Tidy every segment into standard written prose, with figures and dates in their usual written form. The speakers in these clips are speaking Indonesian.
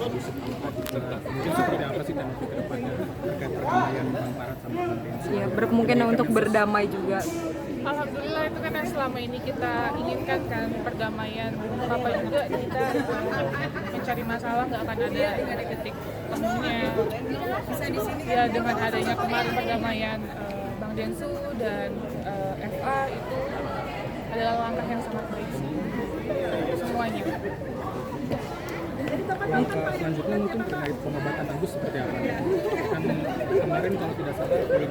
Agus. Mungkin seperti apa sih teknologi ke depannya terkait perdamaian Bang Farhat sama Bang Densu? Ya, berkemungkinan untuk berdamai juga. Alhamdulillah itu kan yang selama ini kita inginkan kan, perdamaian. Apa juga kita mencari masalah nggak akan ada titik temunya. Ya dengan adanya kemarin perdamaian Bang Densu dan FA itu adalah langkah yang sangat baik sih semuanya. Selanjutnya mungkin terkait pengobatan Agus seperti apa? Kan kemarin kalau tidak salah Polri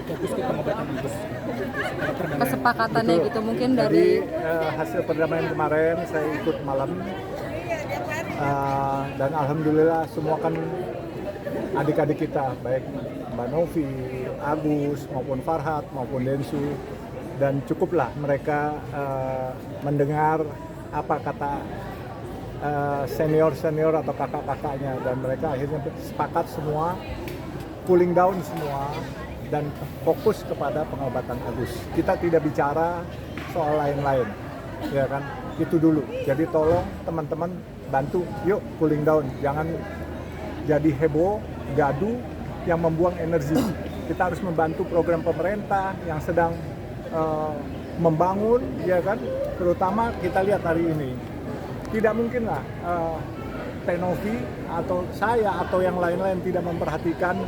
fokus ke pengobatan Agus. Kesepakatannya gitu mungkin Jadi dari hasil perdamaian kemarin saya ikut malam dan alhamdulillah semua kan adik-adik kita, baik Mbak Novi, Agus maupun Farhat maupun Densu, dan cukuplah mereka mendengar apa kata senior-senior atau kakak-kakaknya, dan mereka akhirnya sepakat semua cooling down semua dan fokus kepada pengobatan Agus. Kita tidak bicara soal lain-lain, ya kan? Itu dulu. Jadi tolong teman-teman bantu, yuk cooling down, jangan jadi heboh, gaduh yang membuang energi. Kita harus membantu program pemerintah yang sedang membangun, ya kan? Terutama kita lihat hari ini, tidak mungkinlah Tenovi atau saya atau yang lain-lain tidak memperhatikan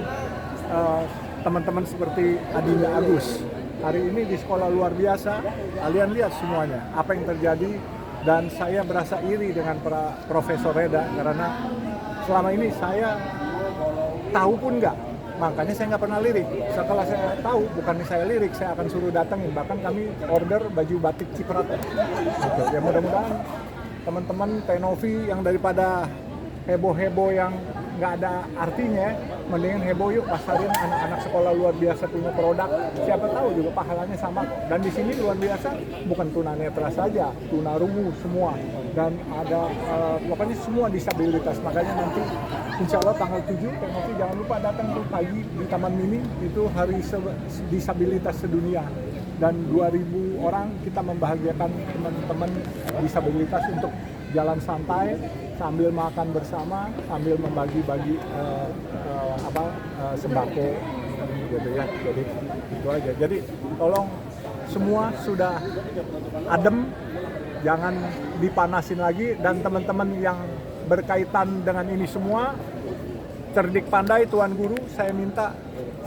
teman-teman seperti Adinda Agus. Hari ini di sekolah luar biasa, kalian lihat semuanya apa yang terjadi, dan saya berasa iri dengan para Profesor Reda karena selama ini saya tahu pun nggak, makanya saya nggak pernah lirik. Setelah saya tahu, bukannya saya lirik, saya akan suruh datangin, bahkan kami order baju batik Ciprat. Gitu. Ya mudah-mudahan teman-teman Tenovi yang daripada heboh-heboh yang nggak ada artinya, mendingan heboh yuk pasarin anak-anak sekolah luar biasa punya produk, siapa tahu juga pahalanya sama. Dan di sini luar biasa bukan tunanetra saja, tunarungu semua, dan ada pokoknya semua disabilitas. Makanya nanti insya Allah tanggal 7 Tenovi jangan lupa datang tuh pagi di Taman Mini, itu hari disabilitas sedunia, dan 2.000 orang kita membahagiakan teman-teman disabilitas untuk jalan santai sambil makan bersama, sambil membagi-bagi sembako gitu ya. Jadi itu aja. Jadi tolong semua sudah adem, jangan dipanasin lagi, dan teman-teman yang berkaitan dengan ini semua, cerdik pandai Tuan Guru,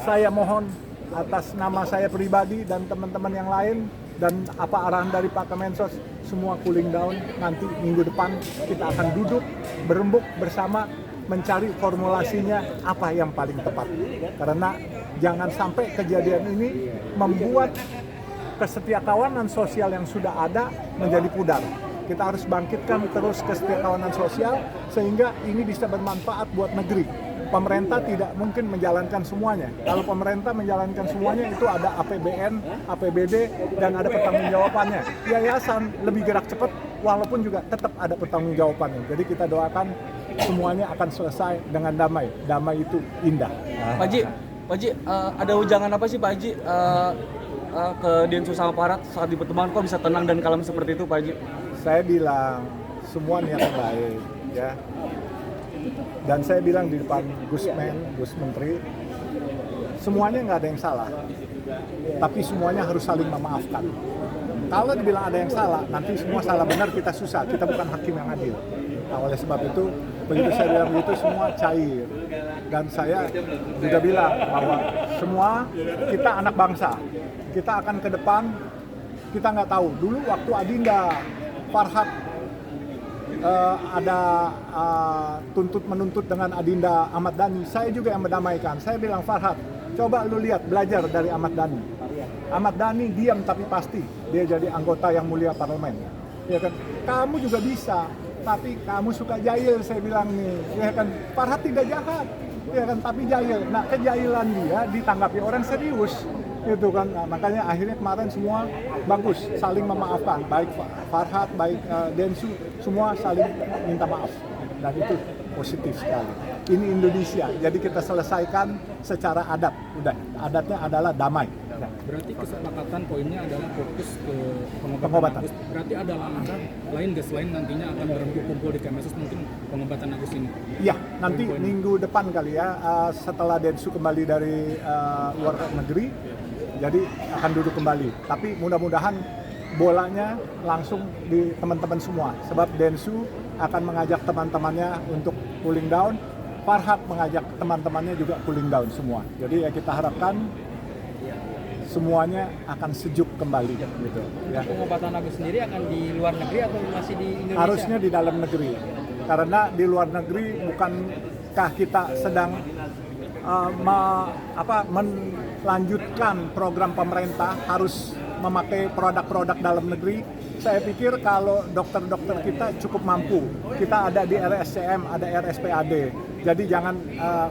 saya mohon atas nama saya pribadi dan teman-teman yang lain, dan apa arahan dari Pak Kemensos, semua cooling down. Nanti minggu depan kita akan duduk berembuk bersama mencari formulasinya apa yang paling tepat, karena jangan sampai kejadian ini membuat kesetiakawanan sosial yang sudah ada menjadi pudar. Kita harus bangkitkan terus kesetiakawanan sosial sehingga ini bisa bermanfaat buat negeri. Pemerintah tidak mungkin menjalankan semuanya. Kalau pemerintah menjalankan semuanya, itu ada APBN, APBD, dan ada pertanggungjawabannya. Yayasan lebih gerak cepat, walaupun juga tetap ada pertanggungjawabannya. Jadi kita doakan semuanya akan selesai dengan damai. Damai itu indah. Pak Haji, ada ujangan apa sih Pak Haji ke Densu sama Farhat saat di pertemuan, kok bisa tenang dan kalem seperti itu Pak Haji? Saya bilang semua niat baik, ya. Dan saya bilang di depan Gus Menteri, semuanya nggak ada yang salah, tapi semuanya harus saling memaafkan. Kalau dibilang ada yang salah, nanti semua salah benar, kita susah, kita bukan hakim yang adil. Nah, oleh sebab itu, begitu saya bilang begitu, semua cair. Dan saya juga bilang bahwa semua kita anak bangsa, kita akan ke depan, kita nggak tahu. Dulu waktu Adinda, Farhat, ada menuntut dengan Adinda Ahmad Dhani, saya juga yang mendamaikan. Saya bilang, Farhat, coba lu lihat, belajar dari Ahmad Dhani. Ahmad Dhani diam tapi pasti dia jadi anggota yang mulia parlemen. Ya kan? Kamu juga bisa, tapi kamu suka jahil, saya bilang nih. Ya kan? Farhat tidak jahat, ya kan? Tapi jahil. Nah, kejahilan dia ditanggapi orang serius. Gitu kan. Nah, makanya akhirnya kemarin semua bagus, saling memaafkan, baik Farhat, baik Densu, semua saling minta maaf, dan itu positif sekali. Ini Indonesia, jadi kita selesaikan secara adat. Udah, adatnya adalah damai. Ya. Berarti kesepakatan poinnya adalah fokus ke Pengobatan. pengobatan Agus. Berarti ada langkah lain nggak selain nantinya akan berembuk kumpul di Kemensos mungkin pengobatan Agus ini? Iya, nanti minggu depan kali ya, setelah Densu kembali dari luar negeri, jadi akan duduk kembali. Tapi mudah-mudahan bolanya langsung di teman-teman semua, sebab Densu akan mengajak teman-temannya untuk cooling down, Farhad mengajak teman-temannya juga cooling down semua. Jadi ya kita harapkan semuanya akan sejuk kembali gitu. Ya. Pengobatan Agus sendiri akan di luar negeri atau masih di Indonesia? Harusnya di dalam negeri, karena di luar negeri bukankah kita sedang melanjutkan program pemerintah harus memakai produk-produk dalam negeri. Saya pikir kalau dokter-dokter kita cukup mampu, kita ada di RSCM, ada RSPAD, jadi jangan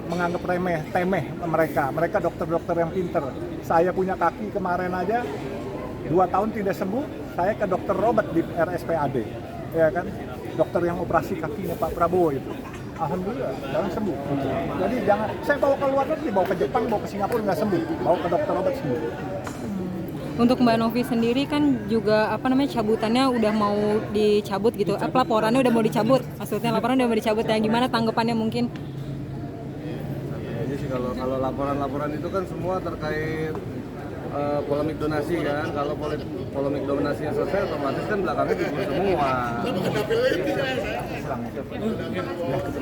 menganggap temeh mereka dokter-dokter yang pinter. Saya punya kaki kemarin aja 2 tahun tidak sembuh, saya ke dokter Robert di RSPAD, ya kan, dokter yang operasi kakinya Pak Prabowo itu. Alhamdulillah, sekarang sembuh. Jadi jangan, saya bawa ke luar negeri, bawa ke Jepang, bawa ke Singapura nggak sembuh, bawa ke dokter Robert sembuh. Untuk Mbak Novi sendiri kan juga cabutannya udah mau dicabut gitu. Laporannya udah mau dicabut. Maksudnya laporan udah mau dicabut ya. Gimana tanggapannya mungkin? Jadi sih kalau laporan-laporan itu kan semua terkait polemik donasi kan. Kalau polemik donasinya selesai otomatis kan belakangnya ditutup semua.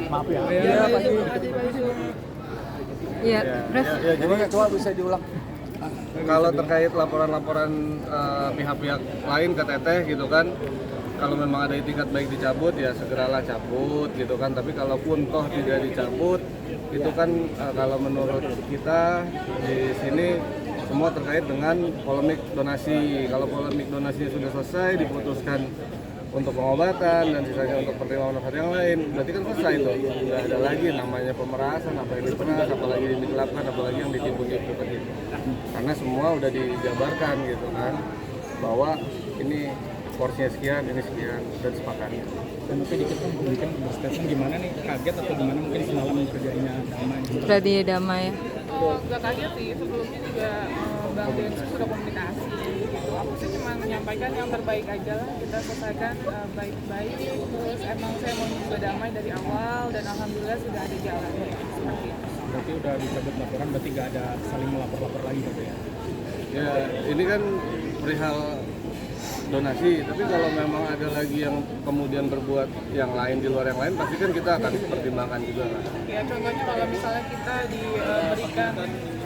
Maaf ya. Iya, Ref. Ya, jadi coba bisa diulang. Kalau terkait laporan-laporan pihak-pihak lain ke Teteh gitu kan, kalau memang ada itikat baik dicabut ya segeralah cabut gitu kan. Tapi kalaupun toh tidak dicabut, itu kan kalau menurut kita di sini semua terkait dengan polemik donasi. Kalau polemik donasinya sudah selesai, diputuskan untuk pengobatan dan sisanya untuk pertimbangan manfaat yang lain, berarti kan selesai tuh. Nggak ada lagi namanya pemerasan, apa yang diperas, apalagi yang digelapkan, apalagi yang ditipu-tipu kan gitu. Karena semua udah dijabarkan gitu kan, bahwa ini porsinya sekian, ini sekian, dan sepakat. Dan mungkin dikit kan mungkin berstatement gimana nih, kaget atau gimana mungkin semalam kerjanya damai? Berarti damai ya. Oh, nggak kaget sih, sebelumnya juga Bang Densu sudah komunikasi gitu. Aku sih cuma menyampaikan yang terbaik aja lah, kita selesaikan baik-baik. Terus emang saya mau juga damai dari awal dan alhamdulillah sudah ada jalan seperti itu. Berarti udah dicabut laporan, berarti nggak ada saling melapor-lapor lagi gitu ya? Ya ini kan perihal donasi, tapi kalau memang ada lagi yang kemudian berbuat yang lain di luar yang lain, pasti kan kita akan pertimbangkan juga lah. Ya contohnya kalau misalnya kita diberikan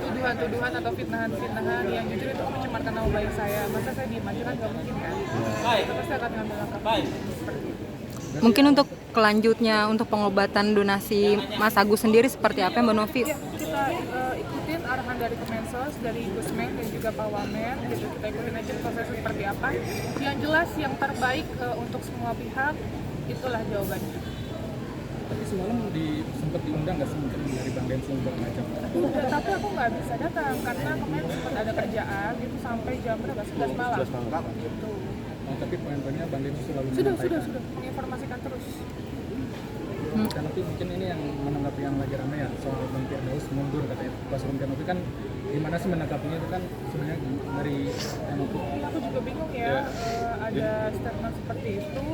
tuduhan-tuduhan atau fitnahan-fitnahan yang jujur itu mencemarkan nama baik saya, masa saya diem aja kan nggak mungkin kan? Kita pasti akan ngambil langkah seperti itu. Mungkin untuk kelanjutnya untuk pengobatan donasi Mas Agus sendiri seperti apa Mbak Novi? Ya, kita ikutin arahan dari Kemensos, dari Gusmen dan juga Pak Wamen gitu. Kita ikutin aja proses seperti apa. Yang jelas yang terbaik untuk semua pihak, itulah jawabannya. Tapi semalam sempat diundang nggak sih mungkin dari Bang Densu buat ngajak? Udah, tapi aku nggak bisa datang karena kemarin sempat ada kerjaan gitu sampai jam berapa? 11 malam. 11 malam. Gitu. Oh, tapi poin-poinnya Bang Densu selalu Sudah menyampaikan. menginformasikan terus. Dan nanti mungkin ini yang menanggapi yang lagi ramai ya soal Bang Firdaus mundur katanya. Pas Bang Firdaus kan gimana sih menanggapinya itu kan sebenarnya dari MUP? Aku juga bingung ya, ada statement seperti itu.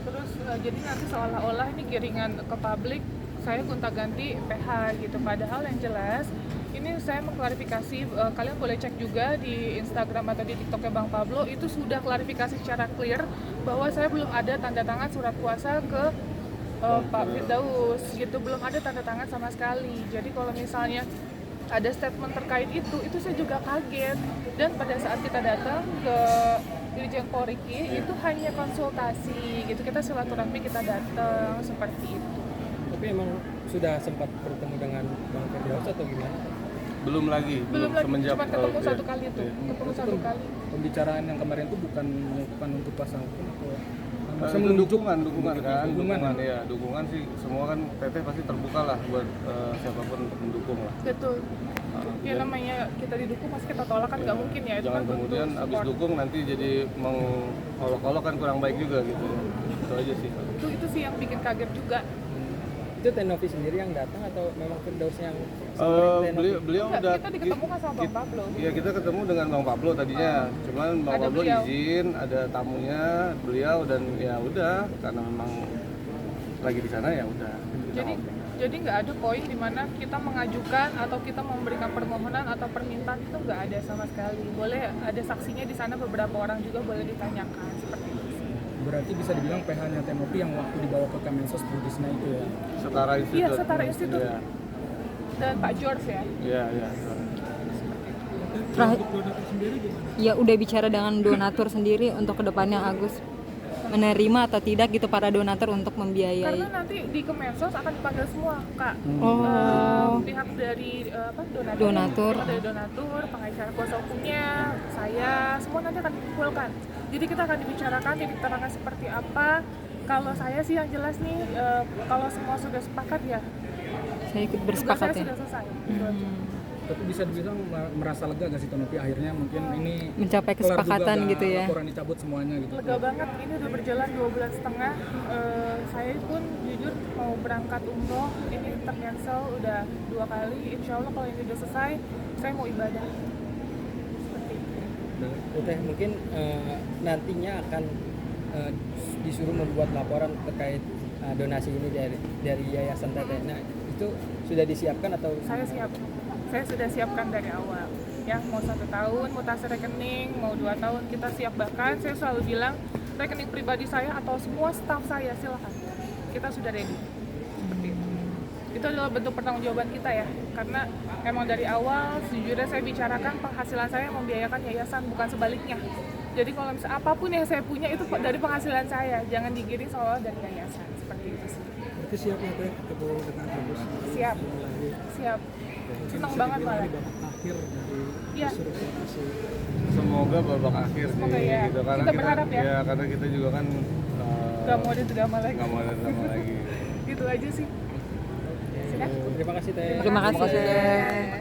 Terus jadi nanti seolah-olah ini giringan ke publik saya gonta-ganti PH gitu. Padahal yang jelas ini saya mengklarifikasi, kalian boleh cek juga di Instagram atau di TikToknya Bang Pablo, itu sudah klarifikasi secara clear bahwa saya belum ada tanda tangan surat kuasa ke Pak Firdaus gitu, belum ada tanda tangan sama sekali. Jadi kalau misalnya ada statement terkait itu saya juga kaget. Dan pada saat kita datang ke Dirjen Polriki itu hanya konsultasi gitu, kita silaturahmi, kita datang seperti itu. Tapi emang sudah sempat bertemu dengan Bang Firdaus atau gimana? Belum lagi semenjak cuma ketemu satu kali itu, ketemu satu kali. Pembicaraan yang kemarin itu bukan untuk pasang hukum atau Itu dukungan kan, Dukungan. ya dukungan sih semua kan Teteh pasti terbuka lah buat siapapun untuk mendukung lah. Betul. Ya namanya kita didukung, mas kita tolak kan nggak mungkin ya. Itu Jangan kan kemudian bentuk abis support. dukung nanti jadi mengolok-olok kan kurang baik juga gitu. Itu aja sih. Itu sih yang bikin kaget juga. Itu Teh Novi sendiri yang datang atau memang Firdaus yang Beliau udah Kita ketemu kan sama Bang Pablo. Iya, kita ketemu dengan Bang Pablo tadinya. Cuman Bang Ada Pablo beliau. izin, ada tamunya beliau dan ya udah karena memang lagi di sana ya udah. Jadi nggak ada poin di mana kita mengajukan atau kita memberikan permohonan atau permintaan, itu nggak ada sama sekali. Boleh ada saksinya di sana, beberapa orang juga boleh ditanyakan seperti itu sih. Berarti bisa dibilang PH-nya Tenopi yang waktu dibawa ke Kemensos Budisna itu ya. Setara institut. Iya, Setara Institut. Iya, Dan Pak George ya. iya. Ya udah bicara dengan donatur sendiri untuk kedepannya Agus menerima atau tidak gitu para donatur untuk membiayai. Karena nanti di Kemensos akan dipanggil semua, Kak. Pihak dari Donatur. pihak dari donatur, pengacara kuasa hukumnya, saya, semua nanti akan dikumpulkan. Jadi kita akan dibicarakan, diterangkan seperti apa. Kalau saya sih yang jelas nih, kalau semua sudah sepakat ya, Saya ikut tugas bersepakat saya ya. sudah selesai. Gitu aja. Tapi bisa dibilang merasa lega gak sih Tenopi akhirnya mungkin ini Mencapai kelar juga, kesepakatan gak gitu ya. laporan dicabut semuanya gitu. Lega banget, ini udah berjalan 2 bulan setengah. Saya pun jujur mau berangkat umroh, ini tercancel udah 2 kali. Insya Allah kalau ini udah selesai, saya mau ibadah. Seperti itu. Teh mungkin nantinya akan disuruh membuat laporan terkait donasi ini dari Yayasan Teteh. Nah, itu sudah disiapkan atau Saya siap. Saya sudah siapkan dari awal. Ya, mau 1 tahun, mutasi rekening, mau 2 tahun, kita siap. Bahkan saya selalu bilang, rekening pribadi saya atau semua staf saya, silakan. Kita sudah ready. Seperti itu. Itu adalah bentuk pertanggungjawaban kita ya. Karena emang dari awal, sejujurnya saya bicarakan penghasilan saya membiayakan yayasan, bukan sebaliknya. Jadi kalau misalnya apapun yang saya punya itu dari penghasilan saya, jangan digiring seolah dari yayasan. Seperti itu sih. itu siapnya Teh ketemu dengan Agus? Siap. Siap. Senang banget malah. Akhir dari Iya. Semoga babak akhir Semoga sih, ya. gitu. Karena Kita berharap ya. karena kita juga kan Gak mau ada drama lagi. nggak mau ada drama lagi. Gitu aja sih. Sudah? Terima kasih Teh. Terima kasih.